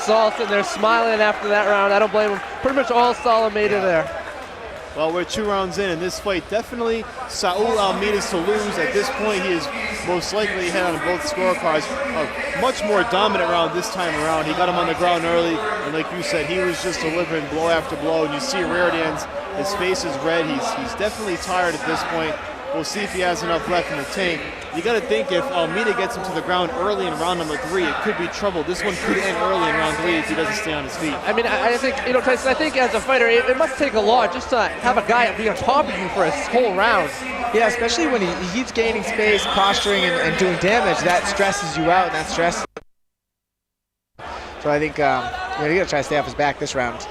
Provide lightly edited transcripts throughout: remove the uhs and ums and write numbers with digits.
Saul sitting there smiling after that round. I don't blame him. Pretty much all Saul Almeida there. Well, we're 2 rounds in this fight. Definitely Saul Almeida's to lose. At this point, he is most likely ahead on both scorecards. A much more dominant round this time around. He got him on the ground early, and like you said, he was just delivering blow after blow. And you see Reardanz, his face is red. He's definitely tired at this point. We'll see if he has enough left in the tank. You got to think if Almeida gets him to the ground early in round number 3, it could be trouble. This one could end early in round 3 if he doesn't stay on his feet. I mean, I think, you know, Tyson, I think as a fighter, it must take a lot just to have a guy be on top of you for a whole round. Yeah, especially when he keeps gaining space, posturing, and doing damage. That stresses you out, and that stress. So I think you got to try to stay off his back this round.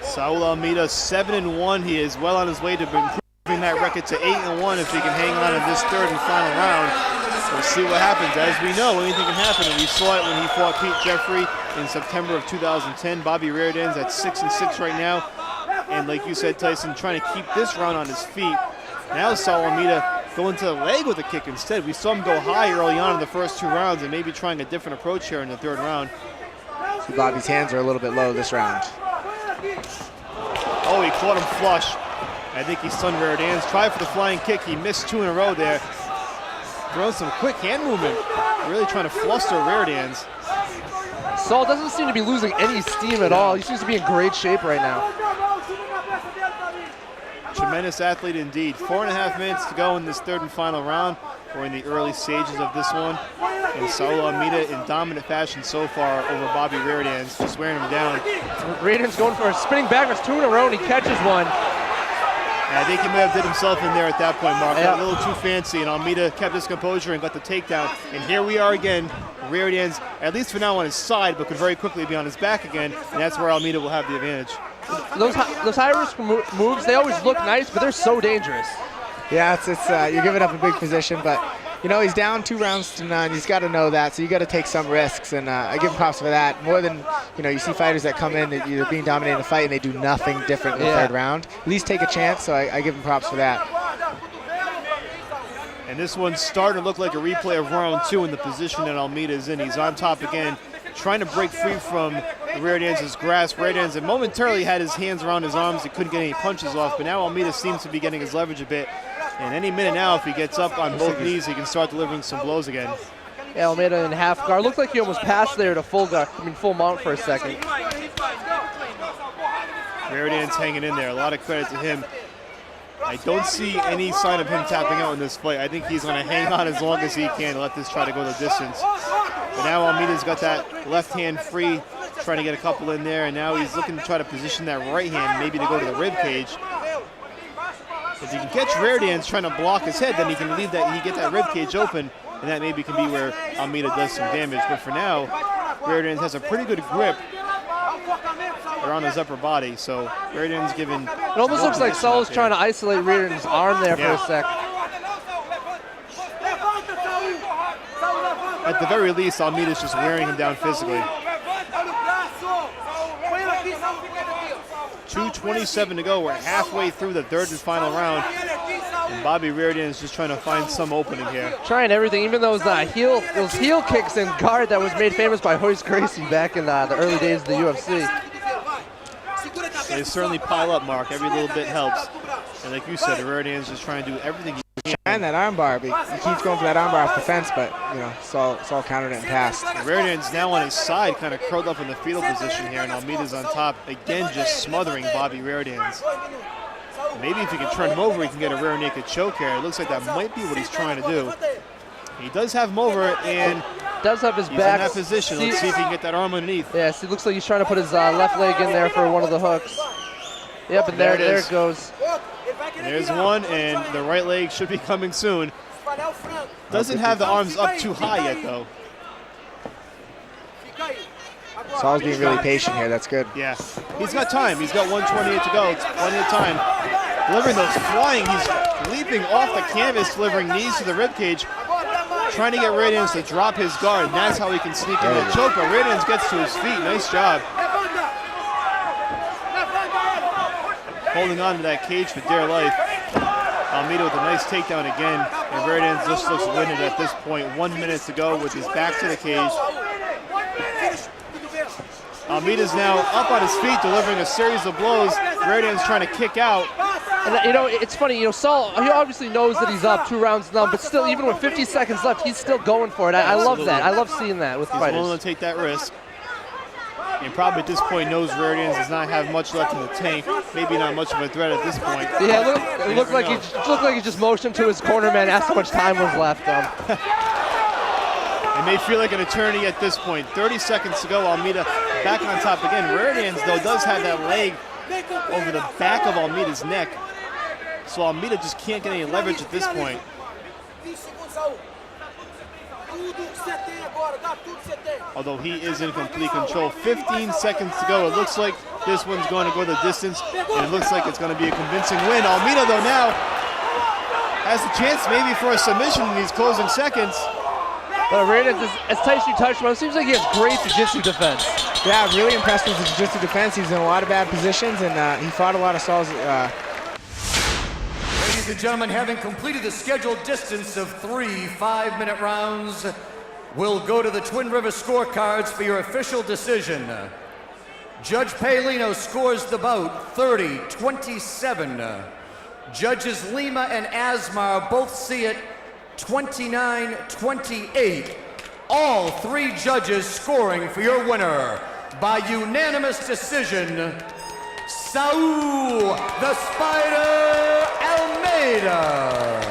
Saul Almeida 7-1. He is well on his way to improving that record to 8-1 if he can hang on in this 3rd and final round. We'll see what happens. As we know, anything can happen, and we saw it when he fought Pete Jeffrey in September of 2010. Bobby Reardanz at 6-6 right now, and like you said, Tyson, trying to keep this round on his feet. Now Saul Almeida going to the leg with a kick instead. We saw him go high early on in the first 2 rounds, and maybe trying a different approach here in the 3rd round. See, Bobby's hands are a little bit low this round. Oh, he caught him flush. I think he stunned Reardanz. Tried for the flying kick. He missed 2 in a row there. Throwing some quick hand movement. Really trying to fluster Reardanz. Saul doesn't seem to be losing any steam at all. He seems to be in great shape right now. Tremendous athlete indeed. 4.5 minutes to go in this 3rd and final round. We're in the early stages of this one. And Saul Almeida in dominant fashion so far over Bobby Reardanz, just wearing him down. Reardanz going for a spinning backwards 2 in a row, and he catches one. And I think he may have did himself in there at that point, Mark. Got a little too fancy, and Almeida kept his composure and got the takedown. And here we are again. Reardanz, at least for now, on his side, but could very quickly be on his back again, and that's where Almeida will have the advantage. Those high-risk moves, they always look nice, but they're so dangerous. Yeah, it's you're giving up a big position, but you know he's down 2 rounds to none. He's got to know that, so you got to take some risks, and I give him props for that. More than you see fighters that come in, they're being dominated in the fight, and they do nothing different in the 3rd round. At least take a chance, so I give him props for that. And this one's starting to look like a replay of round 2 in the position that Almeida is in. He's on top again, trying to break free from Reardanz's grasp. Reardanz momentarily had his hands around his arms. He couldn't get any punches off, but now Almeida seems to be getting his leverage a bit. And any minute now, if he gets up on both knees, he can start delivering some blows again. Yeah, Almeida in half guard. Looked like he almost passed there to full mount for a second. Reardanz hanging in there. A lot of credit to him. I don't see any sign of him tapping out in this fight. I think he's going to hang on as long as he can and let this try to go the distance. But now Almeida's got that left hand free, trying to get a couple in there, and now he's looking to try to position that right hand maybe to go to the rib cage. If he can catch Reardanz trying to block his head, then he can leave that, he get that rib cage open, and that maybe can be where Almeida does some damage. But for now, Reardanz has a pretty good grip around his upper body, so Reardanz giving. It almost looks like Saul's trying to isolate Reardanz's arm there for a sec. At the very least, Almeida's just wearing him down physically. 2:27 to go. We're halfway through the 3rd and final round. And Bobby Reardanz just trying to find some opening here. Trying everything, even those heel kicks and guard that was made famous by Royce Gracie back in the early days of the UFC. They certainly pile up, Mark. Every little bit helps. And like you said, Reardanz just trying to do everything he can. And that armbar, he keeps going for that armbar off the fence, but Saul countered it and passed. Reardanz now on his side, kind of curled up in the fetal position here, and Almeida's on top, again just smothering Bobby Reardanz. Maybe if he can turn him over, he can get a rear naked choke here. It looks like that might be what he's trying to do. He does have him over, and does have his he's back in that position. Let's see if he can get that arm underneath. Yeah, see, it looks like he's trying to put his left leg in there for one of the hooks. Yep, and there it goes. And there's one, and the right leg should be coming soon. Doesn't have the arms up too high yet, though. Saul's being really patient here. That's good. Yeah, he's got time. He's got 1:28 to go. It's plenty of time. Delivering those flying. He's leaping off the canvas, delivering knees to the ribcage, trying to get Reardanz to drop his guard. And that's how he can sneak in the choke. But Reardanz gets to his feet. Nice job. Holding on to that cage for dear life. Almeida with a nice takedown again. And Reardanz just looks winded at this point. 1 minute to go with his back to the cage. Almeida's now up on his feet, delivering a series of blows. Reardanz trying to kick out. And it's funny, Saul, he obviously knows that he's up 2 rounds to none, but still, even with 50 seconds left, he's still going for it. I love that. I love seeing that with fighters. He's willing to take that risk. And probably at this point knows Reardanz does not have much left in the tank. Maybe not much of a threat at this point. Yeah, it looked like he just motioned to his corner man, asked how much time was left. It may feel like an eternity at this point. 30 seconds to go. Almeida back on top again. Reardanz, though, does have that leg over the back of Almeida's neck. So Almeida just can't get any leverage at this point. Although he is in complete control. 15 seconds to go. It looks like this one's going to go the distance, and it looks like it's going to be a convincing win. Almeida, though, now has a chance maybe for a submission in these closing seconds. But Reardanz, as Tyson touched on, it seems like he has great jiu-jitsu defense. Yeah, really impressed with his jiu-jitsu defense. He's in a lot of bad positions, and he fought a lot of Saul's. Ladies and gentlemen, having completed the scheduled distance of 3 5-minute rounds, we'll go to the Twin River scorecards for your official decision. Judge Paolino scores the bout 30-27. Judges Lima and Asmar both see it 29-28. All 3 judges scoring for your winner by unanimous decision, Saul the Spider Almeida.